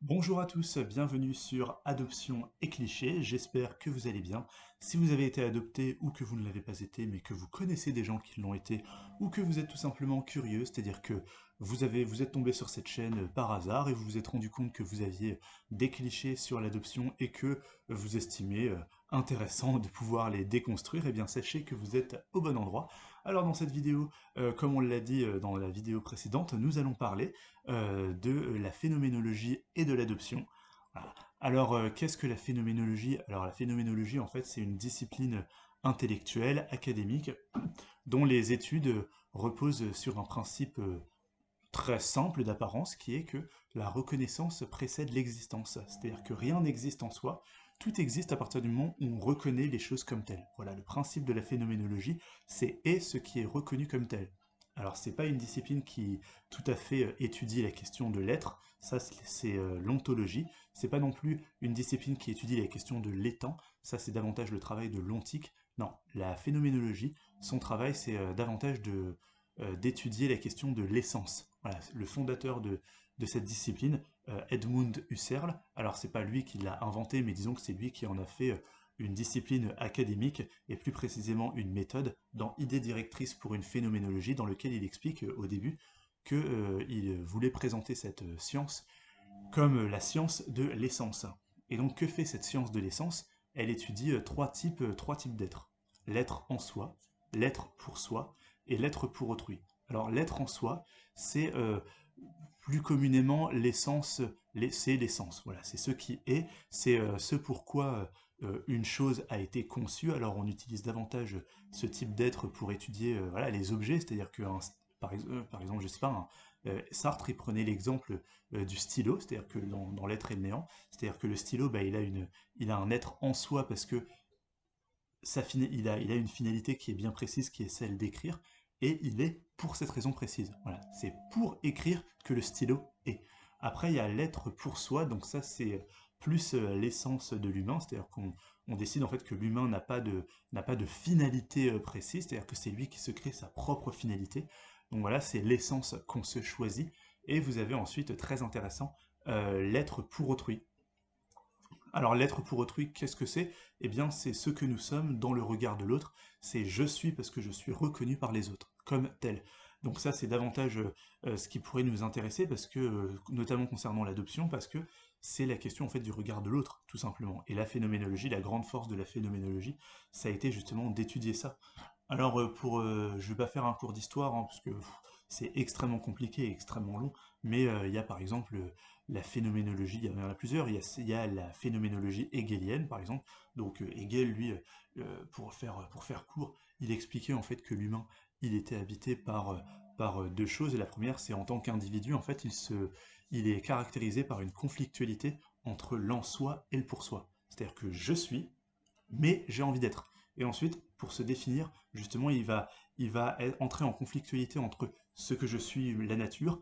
Bonjour à tous, bienvenue sur Adoption et Clichés, j'espère que vous allez bien. Si vous avez été adopté ou que vous ne l'avez pas été, mais que vous connaissez des gens qui l'ont été, ou que vous êtes tout simplement curieux, c'est-à-dire que vous êtes tombé sur cette chaîne par hasard et vous vous êtes rendu compte que vous aviez des clichés sur l'adoption et que vous estimez intéressant de pouvoir les déconstruire, eh bien sachez que vous êtes au bon endroit. Alors dans cette vidéo, comme on l'a dit dans la vidéo précédente, nous allons parler de la phénoménologie et de l'adoption. Voilà. Alors, qu'est-ce que la phénoménologie? Alors, la phénoménologie, en fait, c'est une discipline intellectuelle, académique, dont les études reposent sur un principe très simple d'apparence, qui est que la reconnaissance précède l'existence. C'est-à-dire que rien n'existe en soi, tout existe à partir du moment où on reconnaît les choses comme telles. Voilà, le principe de la phénoménologie, c'est « et ce qui est reconnu comme tel ». Alors, c'est pas une discipline qui tout à fait étudie la question de l'être, ça c'est l'ontologie. C'est pas non plus une discipline qui étudie la question de l'étant, ça c'est davantage le travail de l'ontique. Non, la phénoménologie, son travail c'est davantage d'étudier la question de l'essence. Voilà, le fondateur de cette discipline, Edmund Husserl, alors c'est pas lui qui l'a inventé, mais disons que c'est lui qui en a fait une discipline académique, et plus précisément une méthode, dans Idées directrices pour une phénoménologie, dans lequel il explique au début qu'il voulait présenter cette science comme la science de l'essence. Et donc que fait cette science de l'essence? Elle étudie trois types d'êtres. L'être en soi, l'être pour soi, et l'être pour autrui. Alors l'être en soi, c'est plus communément l'essence, c'est l'essence, voilà, c'est ce qui est, c'est ce pourquoi une chose a été conçue. Alors on utilise davantage ce type d'être pour étudier voilà, les objets, c'est-à-dire que par exemple, je sais pas, Sartre il prenait l'exemple du stylo, c'est-à-dire que dans l'être et le néant, c'est-à-dire que le stylo, bah, il a un être en soi parce que il a une finalité qui est bien précise, qui est celle d'écrire, et il est pour cette raison précise. Voilà, c'est pour écrire que le stylo est. Après, il y a l'être pour soi, donc ça c'est plus l'essence de l'humain, c'est-à-dire qu'on décide en fait que l'humain n'a pas de finalité précise, c'est-à-dire que c'est lui qui se crée sa propre finalité. Donc voilà, c'est l'essence qu'on se choisit. Et vous avez ensuite, très intéressant, l'être pour autrui. Alors l'être pour autrui, qu'est-ce que c'est? Eh bien c'est ce que nous sommes dans le regard de l'autre, c'est je suis parce que je suis reconnu par les autres, comme tel. Donc ça c'est davantage ce qui pourrait nous intéresser, parce que, notamment concernant l'adoption, parce que c'est la question en fait du regard de l'autre, tout simplement. Et la phénoménologie, la grande force de la phénoménologie, ça a été justement d'étudier ça. Alors, je vais pas faire un cours d'histoire, hein, parce que c'est extrêmement compliqué et extrêmement long, mais il y a par exemple la phénoménologie, il y en a plusieurs, il y a la phénoménologie hegelienne par exemple. Donc Hegel, lui, pour faire court, il expliquait en fait que l'humain, il était habité par deux choses, et la première, c'est en tant qu'individu, en fait, il est caractérisé par une conflictualité entre l'en-soi et le pour-soi. C'est-à-dire que je suis, mais j'ai envie d'être. Et ensuite, pour se définir, justement, il va entrer en conflictualité entre ce que je suis, la nature,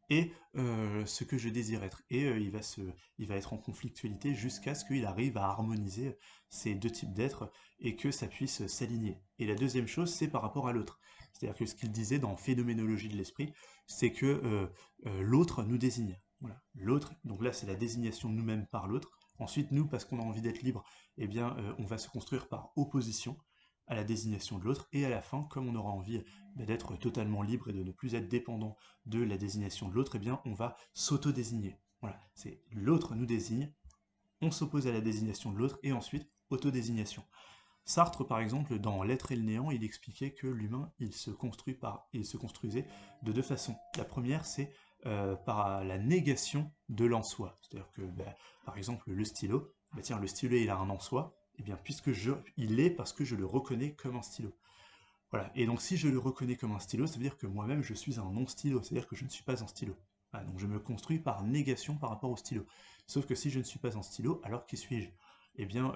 et ce que je désire être. Et il va être en conflictualité jusqu'à ce qu'il arrive à harmoniser ces deux types d'êtres et que ça puisse s'aligner. Et la deuxième chose, c'est par rapport à l'autre. C'est-à-dire que ce qu'il disait dans Phénoménologie de l'esprit, c'est que l'autre nous désigne. Voilà. L'autre, donc là c'est la désignation de nous-mêmes par l'autre. Ensuite, nous, parce qu'on a envie d'être libre, eh bien, on va se construire par opposition à la désignation de l'autre, et à la fin, comme on aura envie d'être totalement libre et de ne plus être dépendant de la désignation de l'autre, eh bien, on va s'auto-désigner. Voilà, c'est l'autre nous désigne, on s'oppose à la désignation de l'autre, et ensuite, autodésignation. Sartre, par exemple, dans L'être et le néant, il expliquait que l'humain, il se construisait de deux façons. La première, c'est par la négation de l'en-soi. C'est-à-dire que, bah, par exemple, le stylo, bah tiens, le stylo, il a un en-soi, et bien, il est parce que je le reconnais comme un stylo. Voilà, et donc si je le reconnais comme un stylo, ça veut dire que moi-même, je suis un non-stylo, c'est-à-dire que je ne suis pas un stylo. Voilà, donc je me construis par négation par rapport au stylo. Sauf que si je ne suis pas un stylo, alors qui suis-je? Eh bien,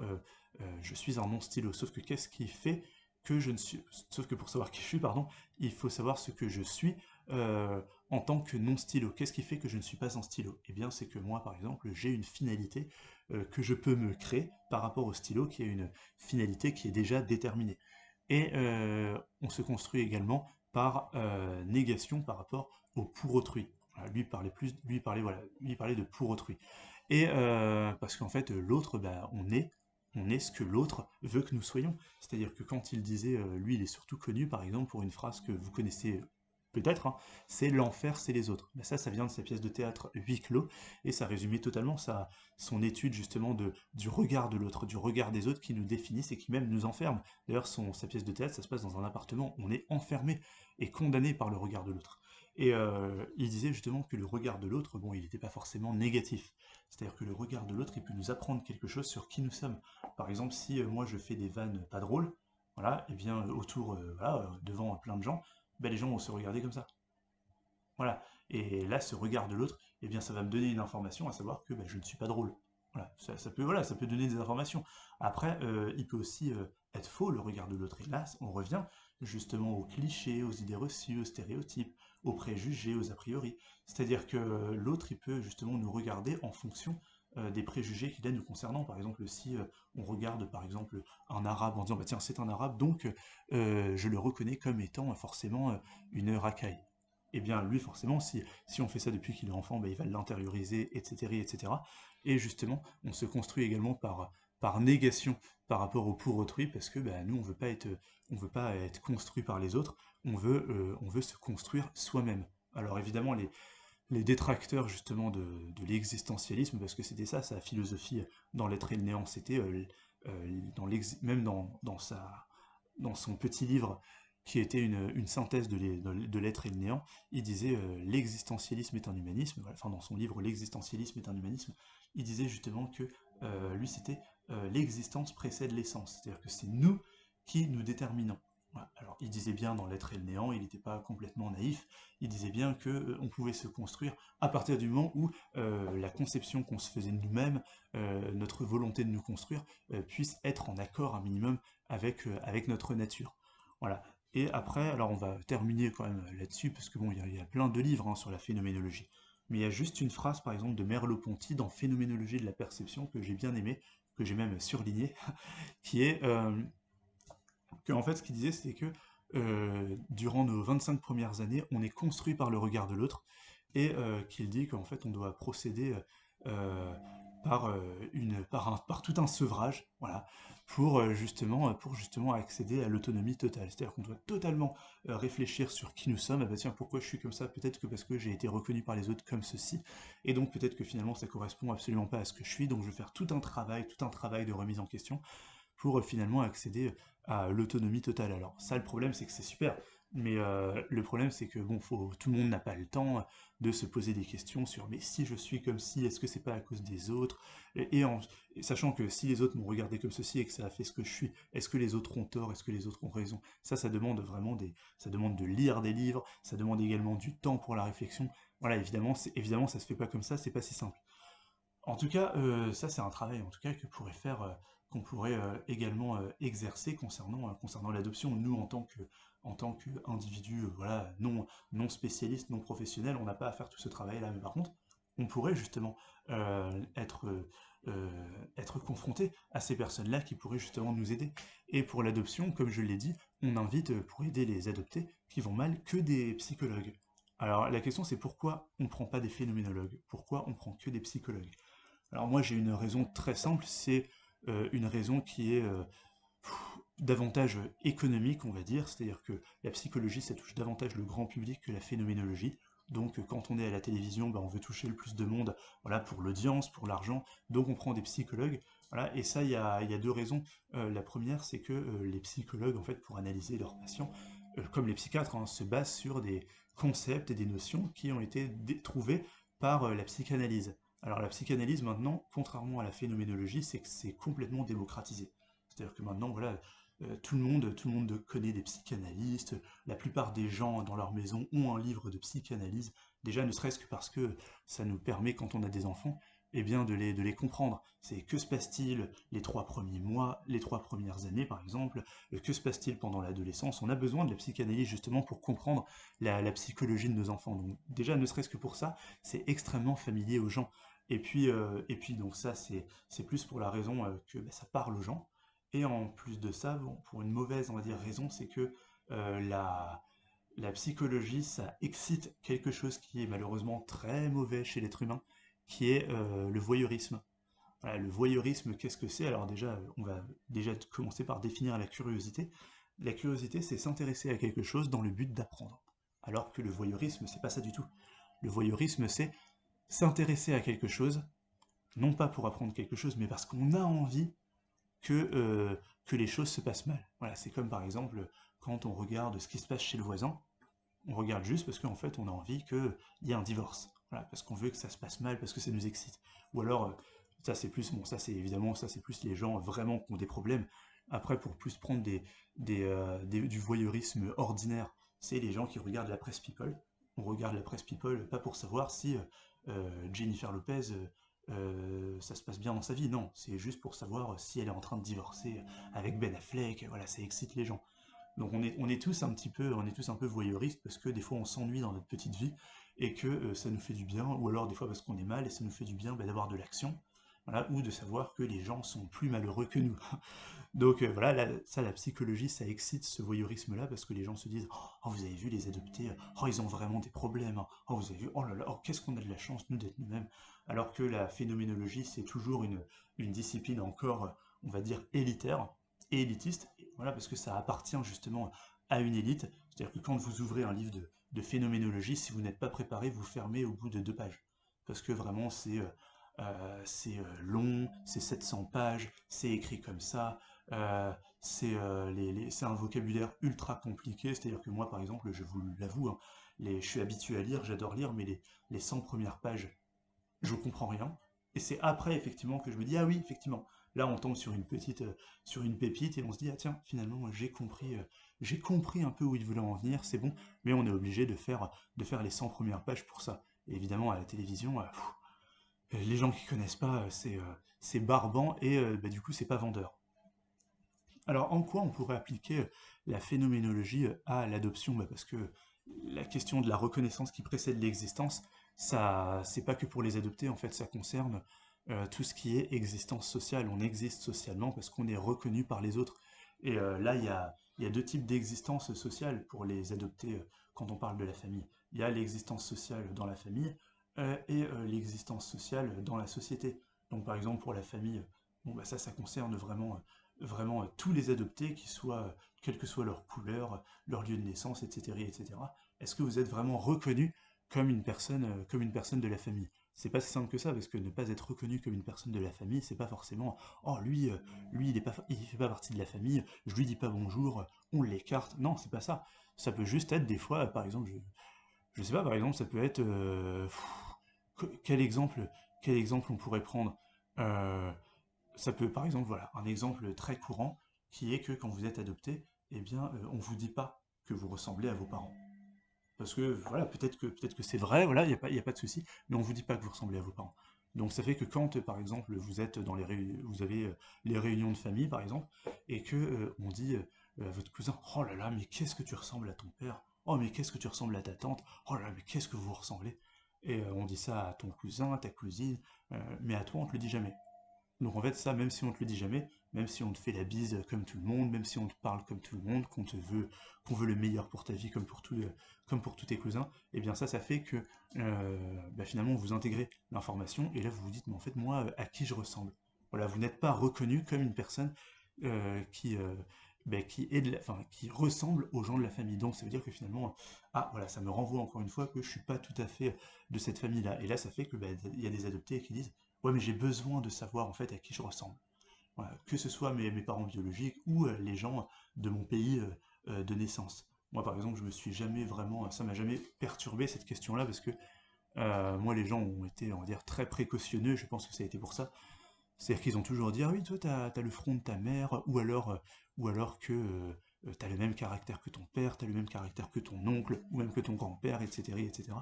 je suis un non-stylo. Sauf que qu'est-ce qui fait que je ne suis... Sauf que pour savoir qui je suis, pardon, il faut savoir ce que je suis en tant que non-stylo. Qu'est-ce qui fait que je ne suis pas un stylo? Eh bien, c'est que moi, par exemple, j'ai une finalité que je peux me créer par rapport au stylo, qui est une finalité qui est déjà déterminée. Et on se construit également par négation par rapport au pour autrui. Voilà, lui parlait de pour autrui. Et parce qu'en fait, l'autre, bah, on est ce que l'autre veut que nous soyons. C'est-à-dire que quand il disait, lui, il est surtout connu, par exemple, pour une phrase que vous connaissez peut-être, hein, c'est l'enfer, c'est les autres. Bah, ça vient de sa pièce de théâtre Huis clos, et ça résumait totalement son étude justement du regard de l'autre, du regard des autres qui nous définissent et qui même nous enferment. D'ailleurs, sa pièce de théâtre, ça se passe dans un appartement, on est enfermé et condamné par le regard de l'autre. Et il disait justement que le regard de l'autre, bon, il n'était pas forcément négatif. C'est-à-dire que le regard de l'autre, il peut nous apprendre quelque chose sur qui nous sommes. Par exemple, si moi je fais des vannes pas drôles, voilà, et bien autour, voilà, devant plein de gens, ben, les gens vont se regarder comme ça. Voilà. Et là, ce regard de l'autre, eh bien, ça va me donner une information, à savoir que ben, je ne suis pas drôle. Voilà. Voilà, ça peut donner des informations. Après, il peut aussi être faux, le regard de l'autre. Et là, on revient justement aux clichés, aux idées reçues, aux stéréotypes, aux préjugés, aux a priori. C'est-à-dire que l'autre, il peut justement nous regarder en fonction des préjugés qu'il a nous concernant. Par exemple, si on regarde par exemple un arabe en disant bah tiens c'est un arabe donc je le reconnais comme étant forcément une racaille. Eh bien, lui, forcément, si on fait ça depuis qu'il est enfant, bah, il va l'intérioriser, etc., etc. Et justement, on se construit également par négation par rapport au pour autrui, parce que bah, nous, on veut pas être construit par les autres, on veut se construire soi-même. Alors évidemment, les détracteurs justement de l'existentialisme, parce que c'était ça, sa philosophie dans l'être et le néant, c'était même dans son petit livre qui était une synthèse de l'être et le néant, il disait l'existentialisme est un humanisme, voilà, enfin dans son livre l'existentialisme est un humanisme, il disait justement que lui c'était l'existence précède l'essence, c'est-à-dire que c'est nous qui nous déterminons. Voilà. Alors il disait bien dans l'être et le néant, il n'était pas complètement naïf, il disait bien que on pouvait se construire à partir du moment où la conception qu'on se faisait de nous-mêmes, notre volonté de nous construire, puisse être en accord un minimum avec notre nature. Voilà. Et après, alors on va terminer quand même là-dessus, parce que bon, il y a plein de livres hein, sur la phénoménologie. Mais il y a juste une phrase, par exemple, de Merleau-Ponty dans Phénoménologie de la perception, que j'ai bien aimé, que j'ai même surligné, qui est que, en fait, ce qu'il disait, c'était que durant nos 25 premières années, on est construit par le regard de l'autre, et qu'il dit qu'en fait, on doit procéder euh, par tout un sevrage, voilà, pour justement accéder à l'autonomie totale. C'est-à-dire qu'on doit totalement réfléchir sur qui nous sommes. Ah bah tiens, pourquoi je suis comme ça? Peut-être que parce que j'ai été reconnu par les autres comme ceci, et donc peut-être que finalement ça correspond absolument pas à ce que je suis. Donc je vais faire tout un travail de remise en question pour finalement accéder à l'autonomie totale. Alors ça, le problème, c'est que c'est super, mais le problème, c'est que bon, tout le monde n'a pas le temps de se poser des questions sur mais si je suis comme si, est-ce que c'est pas à cause des autres? Et sachant que si les autres m'ont regardé comme ceci et que ça a fait ce que je suis, est-ce que les autres ont tort? Est-ce que les autres ont raison? Ça demande vraiment ça demande de lire des livres, ça demande également du temps pour la réflexion. Voilà, évidemment, ça se fait pas comme ça, c'est pas si simple. En tout cas, ça c'est un travail en tout cas qu'on pourrait également exercer concernant l'adoption. Nous, en tant qu'individu, voilà, non spécialiste, non professionnel, on n'a pas à faire tout ce travail-là. Mais par contre, on pourrait justement être, être confronté à ces personnes-là qui pourraient justement nous aider. Et pour l'adoption, comme je l'ai dit, on invite pour aider les adoptés qui vont mal que des psychologues. Alors la question c'est pourquoi on ne prend pas des phénoménologues? Pourquoi on prend que des psychologues? Alors moi j'ai une raison très simple, c'est une raison qui est davantage économique, on va dire, c'est-à-dire que la psychologie ça touche davantage le grand public que la phénoménologie. Donc quand on est à la télévision, bah, on veut toucher le plus de monde, voilà, pour l'audience, pour l'argent, donc on prend des psychologues. Voilà, et ça, il y a deux raisons. La première, c'est que les psychologues, en fait, pour analyser leurs patients, comme les psychiatres, hein, se basent sur des concepts et des notions qui ont été trouvés par la psychanalyse. Alors la psychanalyse maintenant, contrairement à la phénoménologie, c'est que c'est complètement démocratisé. C'est-à-dire que maintenant, voilà, tout le monde connaît des psychanalystes, la plupart des gens dans leur maison ont un livre de psychanalyse, déjà ne serait-ce que parce que ça nous permet, quand on a des enfants, eh bien de les comprendre. C'est que se passe-t-il les 3 premiers mois, les 3 premières années par exemple, que se passe-t-il pendant l'adolescence? On a besoin de la psychanalyse justement pour comprendre la psychologie de nos enfants. Donc déjà, ne serait-ce que pour ça, c'est extrêmement familier aux gens. Et puis donc ça, c'est plus pour la raison que bah, ça parle aux gens. Et en plus de ça, bon, pour une mauvaise, on va dire, raison, c'est que la psychologie, ça excite quelque chose qui est malheureusement très mauvais chez l'être humain, qui est le voyeurisme. Voilà, le voyeurisme, qu'est-ce que c'est? Alors déjà, on va déjà commencer par définir la curiosité. La curiosité, c'est s'intéresser à quelque chose dans le but d'apprendre. Alors que le voyeurisme, c'est pas ça du tout. Le voyeurisme, c'est s'intéresser à quelque chose, non pas pour apprendre quelque chose, mais parce qu'on a envie que les choses se passent mal. Voilà, c'est comme par exemple quand on regarde ce qui se passe chez le voisin, on regarde juste parce qu'en fait on a envie qu'il y ait un divorce. Voilà, parce qu'on veut que ça se passe mal, parce que ça nous excite. Ou alors, ça c'est plus, bon ça c'est évidemment, ça c'est plus les gens vraiment qui ont des problèmes. Après, pour plus prendre du voyeurisme ordinaire, c'est les gens qui regardent la presse People. On regarde la presse People pas pour savoir si Jennifer Lopez, ça se passe bien dans sa vie, non, c'est juste pour savoir si elle est en train de divorcer avec Ben Affleck, voilà, ça excite les gens. Donc on est tous un petit peu, on est tous un peu voyeuristes parce que des fois on s'ennuie dans notre petite vie et que ça nous fait du bien, ou alors des fois parce qu'on est mal et ça nous fait du bien d'avoir de l'action, voilà, ou de savoir que les gens sont plus malheureux que nous. Donc voilà, ça la psychologie, ça excite ce voyeurisme-là parce que les gens se disent oh vous avez vu les adoptés, oh ils ont vraiment des problèmes, hein. Oh vous avez vu, oh là là, oh, qu'est-ce qu'on a de la chance nous d'être nous-mêmes. Alors que la phénoménologie, c'est toujours une discipline encore, on va dire, élitaire et élitiste, et voilà, parce que ça appartient justement à une élite. C'est-à-dire que quand vous ouvrez un livre de phénoménologie, si vous n'êtes pas préparé, vous fermez au bout de 2 pages. Parce que vraiment, c'est long, c'est 700 pages, c'est écrit comme ça, euh, c'est un vocabulaire ultra compliqué, c'est-à-dire que moi, par exemple, je vous l'avoue, hein, je suis habitué à lire, j'adore lire, mais les 100 premières pages, je comprends rien. Et c'est après, effectivement, que je me dis, ah oui, effectivement, là, on tombe sur une pépite, et on se dit, ah tiens, finalement, j'ai compris un peu où il voulait en venir, c'est bon, mais on est obligé de faire les 100 premières pages pour ça. Et évidemment, à la télévision, les gens qui connaissent pas, c'est barbant, et bah, du coup, c'est pas vendeur. Alors, en quoi on pourrait appliquer la phénoménologie à l'adoption? Bah, parce que la question de la reconnaissance qui précède l'existence, ça, c'est pas que pour les adopter, en fait, ça concerne tout ce qui est existence sociale. On existe socialement parce qu'on est reconnu par les autres. Et là, il y a 2 types d'existence sociale pour les adopter quand on parle de la famille. Il y a l'existence sociale dans la famille et l'existence sociale dans la société. Donc, par exemple, pour la famille, bon, bah, ça concerne vraiment tous les adoptés, quelle que soit leur couleur, leur lieu de naissance, etc., etc. Est-ce que vous êtes vraiment reconnu comme une personne de la famille? C'est pas si simple que ça, parce que ne pas être reconnu comme une personne de la famille, c'est pas forcément oh lui il fait pas partie de la famille, je lui dis pas bonjour, on l'écarte. Non, c'est pas ça. Ça peut juste être des fois, par exemple, je sais pas, par exemple, ça peut être quel exemple on pourrait prendre? Euh, Ça peut, par exemple, voilà, un exemple très courant qui est que quand vous êtes adopté, eh bien, on vous dit pas que vous ressemblez à vos parents. Parce que, voilà, peut-être que c'est vrai, voilà, y a pas de souci, mais on vous dit pas que vous ressemblez à vos parents. Donc ça fait que quand, par exemple, vous êtes vous avez les réunions de famille, par exemple, et que on dit à votre cousin, oh là là, mais qu'est-ce que tu ressembles à ton père? Oh mais qu'est-ce que tu ressembles à ta tante? Oh là là, mais qu'est-ce que vous ressemblez? Et on dit ça à ton cousin, à ta cousine, mais à toi on te le dit jamais. Donc en fait, ça, même si on te le dit jamais, même si on te fait la bise comme tout le monde, même si on te parle comme tout le monde, qu'on veut le meilleur pour ta vie comme pour tous tes cousins, et bien ça fait que bah, finalement vous intégrez l'information et là vous vous dites, mais en fait moi, à qui je ressemble? Voilà, vous n'êtes pas reconnu comme une personne qui, bah, enfin, qui ressemble aux gens de la famille. Donc ça veut dire que finalement, ah voilà, ça me renvoie encore une fois que je suis pas tout à fait de cette famille-là. Et là, ça fait que bah, il y a des adoptés qui disent ouais, mais j'ai besoin de savoir en fait à qui je ressemble. Voilà, que ce soit mes parents biologiques ou les gens de mon pays de naissance. Moi, par exemple, je me suis jamais vraiment, ça m'a jamais perturbé cette question-là parce que moi, les gens ont été, on va dire, très précautionneux. Je pense que ça a été pour ça. C'est-à-dire qu'ils ont toujours dit ah oui, toi, t'as le front de ta mère, ou alors que t'as le même caractère que ton père, t'as le même caractère que ton oncle, ou même que ton grand-père, etc., etc.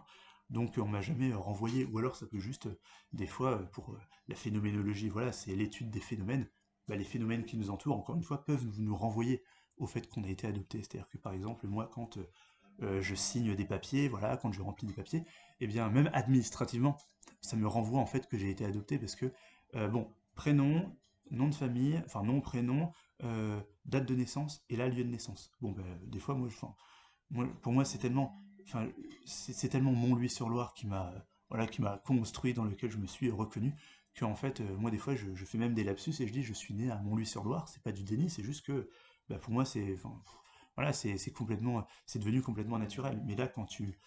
Donc on m'a jamais renvoyé, ou alors ça peut juste, des fois, pour la phénoménologie, voilà, c'est l'étude des phénomènes, bah, les phénomènes qui nous entourent, encore une fois, peuvent nous renvoyer au fait qu'on a été adopté. C'est-à-dire que par exemple, moi, quand je signe des papiers, voilà, quand je remplis des papiers, et bien même administrativement, ça me renvoie en fait que j'ai été adopté parce que, bon, prénom, nom de famille, enfin nom, prénom, date de naissance et là lieu de naissance. Bon, ben, des fois, pour moi, c'est tellement, enfin, c'est tellement Montlouis-sur-Loire qui m'a, voilà, qui m'a construit, dans lequel je me suis reconnu, que en fait, moi des fois je fais même des lapsus et je dis je suis né à Montluy-sur-Loire, c'est pas du déni, c'est juste que bah, pour moi c'est, enfin, voilà, c'est complètement, c'est devenu complètement naturel. Mais là, quand tu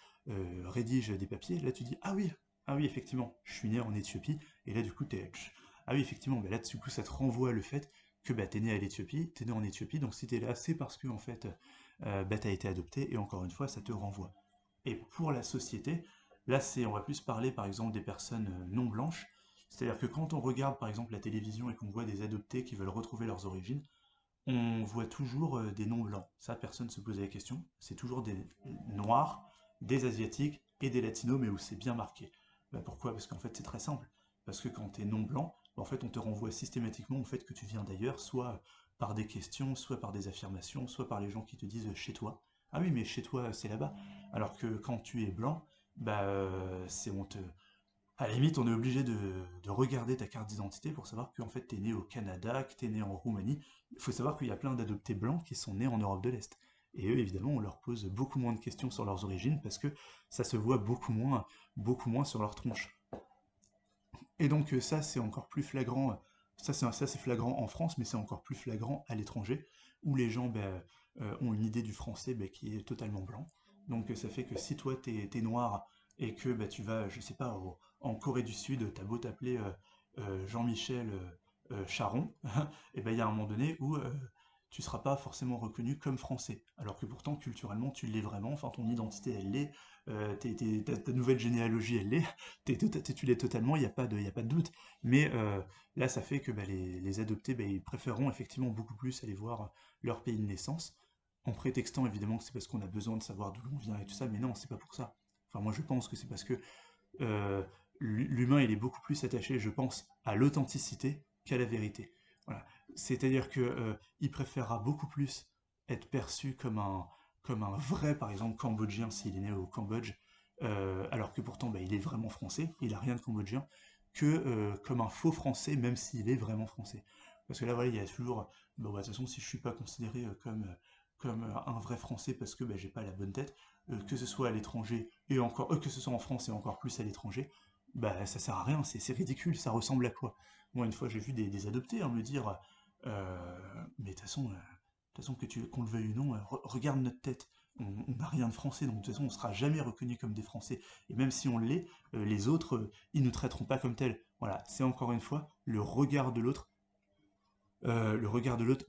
rédiges des papiers, là tu dis ah oui, effectivement, je suis né en Éthiopie, et là du coup ah oui, effectivement, bah, là du coup ça te renvoie le fait que bah, t'es né à l'Éthiopie, t'es né en Éthiopie, donc si t'es là, c'est parce que en fait, bah, t'as été adopté, et encore une fois, ça te renvoie. Et pour la société, là on va plus parler par exemple des personnes non blanches, c'est-à-dire que quand on regarde par exemple la télévision et qu'on voit des adoptés qui veulent retrouver leurs origines, on voit toujours des noms blancs. Ça, personne ne se pose la question. C'est toujours des noirs, des asiatiques et des latinos, mais où c'est bien marqué. Bah, pourquoi? Parce qu'en fait, c'est très simple. Parce que quand tu es non blanc, bah, en fait, on te renvoie systématiquement au fait que tu viens d'ailleurs, soit par des questions, soit par des affirmations, soit par les gens qui te disent chez toi. Ah oui, mais chez toi, c'est là-bas. Alors que quand tu es blanc, bah, c'est on te, à la limite, on est obligé de regarder ta carte d'identité pour savoir qu'en fait, t'es né au Canada, que t'es né en Roumanie. Il faut savoir qu'il y a plein d'adoptés blancs qui sont nés en Europe de l'Est. Et eux, évidemment, on leur pose beaucoup moins de questions sur leurs origines parce que ça se voit beaucoup moins sur leur tronche. Et donc ça, c'est encore plus flagrant. Ça, c'est flagrant en France, mais c'est encore plus flagrant à l'étranger, où les gens ben, ont une idée du français ben, qui est totalement blanc. Donc ça fait que si toi, t'es noir et que ben, tu vas, je sais pas, en Corée du Sud, t'as beau t'appeler Jean-Michel Charon, et ben il y a un moment donné où tu seras pas forcément reconnu comme français. Alors que pourtant, culturellement, tu l'es vraiment, enfin ton identité, elle l'est, ta nouvelle généalogie, elle l'est, tu l'es totalement, y a pas de doute. Mais là, ça fait que bah, les adoptés, bah, ils préféreront effectivement beaucoup plus aller voir leur pays de naissance, en prétextant évidemment que c'est parce qu'on a besoin de savoir d'où l'on vient et tout ça, mais non, c'est pas pour ça. Enfin, moi, je pense que c'est parce que euh, l'humain, il est beaucoup plus attaché, je pense, à l'authenticité qu'à la vérité. Voilà. C'est-à-dire que il préférera beaucoup plus être perçu comme un vrai, par exemple, Cambodgien s'il est né au Cambodge, alors que pourtant bah, il est vraiment français, il a rien de cambodgien, que comme un faux français, même s'il est vraiment français. Parce que là, voilà, il y a toujours, bon, bah, de toute façon, si je suis pas considéré comme un vrai français parce que bah, j'ai pas la bonne tête, que ce soit à l'étranger et encore, que ce soit en France et encore plus à l'étranger, bah ça sert à rien, c'est ridicule, ça ressemble à quoi? Moi, une fois, j'ai vu des adoptés hein, me dire, mais de toute façon, qu'on le veuille ou non, regarde notre tête. On n'a rien de français, donc de toute façon, on sera jamais reconnu comme des Français. Et même si on l'est, les autres, ils nous traiteront pas comme tels. Voilà, c'est encore une fois le regard de l'autre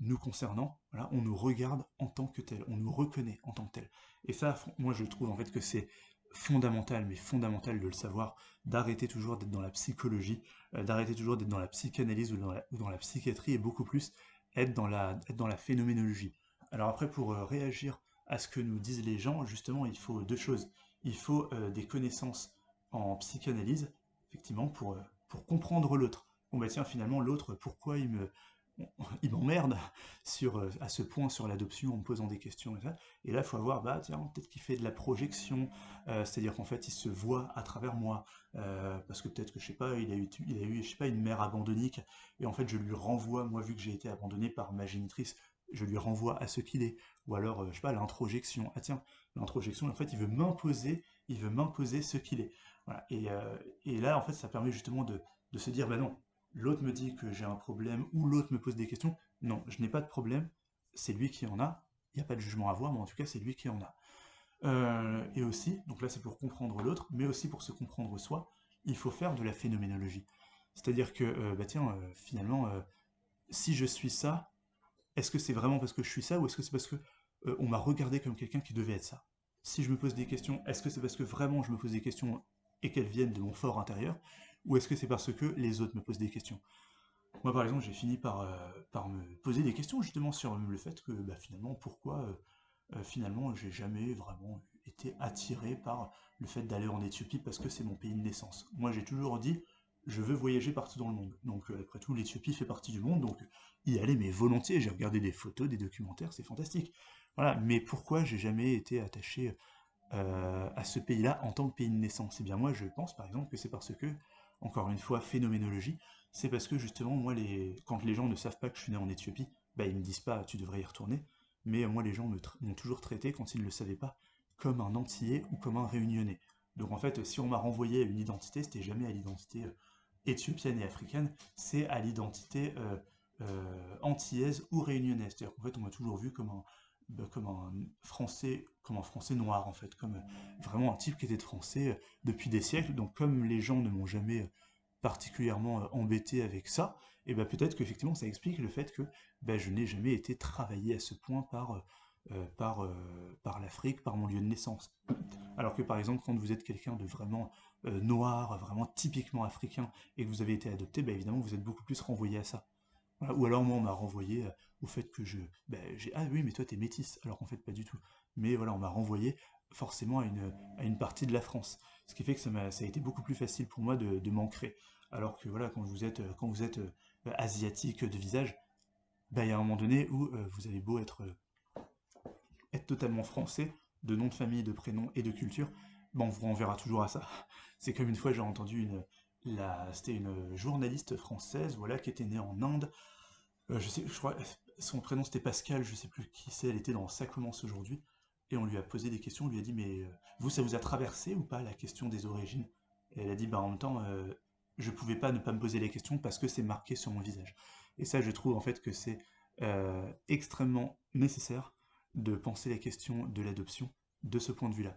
nous concernant, voilà, on nous regarde en tant que tel, on nous reconnaît en tant que tel. Et ça, moi je trouve en fait que c'est fondamental, mais fondamental de le savoir, d'arrêter toujours d'être dans la psychologie, d'arrêter toujours d'être dans la psychanalyse ou dans la psychiatrie, et beaucoup plus être dans la phénoménologie. Alors après, pour réagir à ce que nous disent les gens, justement, il faut deux choses. Il faut des connaissances en psychanalyse, effectivement, pour comprendre l'autre. Bon bah tiens, finalement, l'autre, pourquoi il m'emmerde à ce point sur l'adoption en me posant des questions et ça. Et là, il faut avoir, bah tiens, peut-être qu'il fait de la projection, c'est-à-dire qu'en fait, il se voit à travers moi, parce que peut-être que, je sais pas, il a eu, je sais pas, une mère abandonnique, et en fait, je lui renvoie, moi, vu que j'ai été abandonné par ma génitrice, je lui renvoie à ce qu'il est. Ou alors, je sais pas, l'introjection. Ah tiens, l'introjection, en fait, il veut m'imposer ce qu'il est. Voilà. Et là, en fait, ça permet justement de se dire, bah non, l'autre me dit que j'ai un problème ou l'autre me pose des questions. Non, je n'ai pas de problème, c'est lui qui en a. Il n'y a pas de jugement à avoir, mais en tout cas, c'est lui qui en a. Et aussi, donc là c'est pour comprendre l'autre, mais aussi pour se comprendre soi, il faut faire de la phénoménologie. C'est-à-dire que, bah tiens, finalement, si je suis ça, est-ce que c'est vraiment parce que je suis ça ou est-ce que c'est parce que on m'a regardé comme quelqu'un qui devait être ça? Si je me pose des questions, est-ce que c'est parce que vraiment je me pose des questions et qu'elles viennent de mon fort intérieur? Ou est-ce que c'est parce que les autres me posent des questions? Moi, par exemple, j'ai fini par me poser des questions justement sur le fait que bah, finalement, pourquoi finalement j'ai jamais vraiment été attiré par le fait d'aller en Éthiopie parce que c'est mon pays de naissance. Moi, j'ai toujours dit, je veux voyager partout dans le monde. Donc, après tout, l'Éthiopie fait partie du monde, donc y aller, mais volontiers. J'ai regardé des photos, des documentaires, c'est fantastique. Voilà, mais pourquoi j'ai jamais été attaché à ce pays-là en tant que pays de naissance? Eh bien, moi, je pense par exemple que c'est parce que, encore une fois, phénoménologie, c'est parce que justement, moi, quand les gens ne savent pas que je suis né en Éthiopie, bah, ils me disent pas tu devrais y retourner, mais moi, les gens m'ont toujours traité, quand ils ne le savaient pas, comme un Antillais ou comme un Réunionnais. Donc en fait, si on m'a renvoyé à une identité, c'était jamais à l'identité éthiopienne et africaine, c'est à l'identité antillaise ou réunionnaise. C'est-à-dire qu'en fait, on m'a toujours vu comme un français noir, en fait, comme vraiment un type qui était de français depuis des siècles. Donc comme les gens ne m'ont jamais particulièrement embêté avec ça, et ben peut-être qu'effectivement ça explique le fait que ben, je n'ai jamais été travaillé à ce point par l'Afrique, par mon lieu de naissance. Alors que par exemple, quand vous êtes quelqu'un de vraiment noir, vraiment typiquement africain, et que vous avez été adopté, bah évidemment, vous êtes beaucoup plus renvoyé à ça. Voilà. Ou alors moi, on m'a renvoyé au fait que ah oui, mais toi, t'es métisse, alors qu'en fait, pas du tout. Mais voilà, on m'a renvoyé forcément à une partie de la France. Ce qui fait que ça a été beaucoup plus facile pour moi de m'ancrer. Alors que voilà, quand vous êtes asiatique de visage, bah, il y a un moment donné où vous avez beau être totalement français, de nom de famille, de prénom et de culture, ben on vous renverra toujours à ça. C'est comme une fois j'ai entendu c'était une journaliste française, voilà, qui était née en Inde. Je crois, son prénom c'était Pascal, je sais plus qui c'est, elle était dans Ça commence aujourd'hui, et on lui a posé des questions, on lui a dit mais vous ça vous a traversé ou pas la question des origines? Et elle a dit bah en même temps je pouvais pas ne pas me poser les questions parce que c'est marqué sur mon visage. Et ça je trouve en fait que c'est extrêmement nécessaire de penser la question de l'adoption de ce point de vue-là.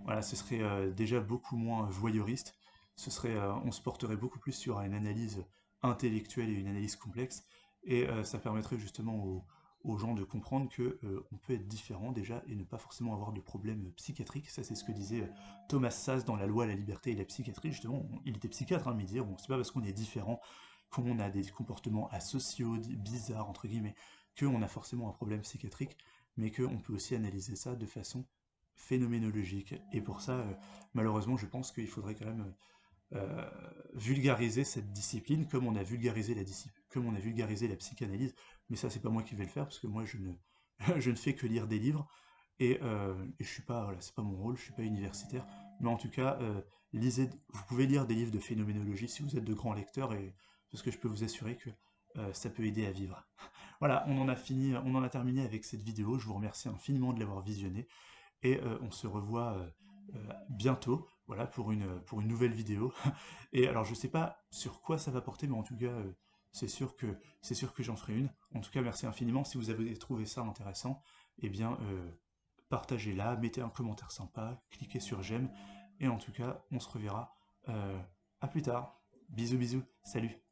Voilà, ce serait déjà beaucoup moins voyeuriste, on se porterait beaucoup plus sur une analyse intellectuelle et une analyse complexe, et ça permettrait justement aux gens de comprendre que on peut être différent déjà et ne pas forcément avoir de problème psychiatrique. Ça, c'est ce que disait Thomas Szasz dans La loi, la liberté et la psychiatrie. Justement, il était psychiatre, hein, mais il disait bon, c'est pas parce qu'on est différent, qu'on a des comportements asociaux, bizarres, entre guillemets, qu'on a forcément un problème psychiatrique, mais qu'on peut aussi analyser ça de façon phénoménologique. Et pour ça, malheureusement, je pense qu'il faudrait quand même euh, vulgariser cette discipline comme on a vulgarisé comme on a vulgarisé la psychanalyse. Mais ça, c'est pas moi qui vais le faire parce que moi, je ne fais que lire des livres et je suis pas, voilà, c'est pas mon rôle, je suis pas universitaire. Mais en tout cas, vous pouvez lire des livres de phénoménologie si vous êtes de grands lecteurs et parce que je peux vous assurer que ça peut aider à vivre. Voilà, on en a terminé avec cette vidéo. Je vous remercie infiniment de l'avoir visionnée et on se revoit bientôt, voilà, pour une nouvelle vidéo. Et alors, je sais pas sur quoi ça va porter, mais en tout cas, c'est sûr que j'en ferai une. En tout cas, merci infiniment. Si vous avez trouvé ça intéressant, eh bien, partagez-la, mettez un commentaire sympa, cliquez sur j'aime, et en tout cas, on se reverra à plus tard. Bisous, bisous, salut.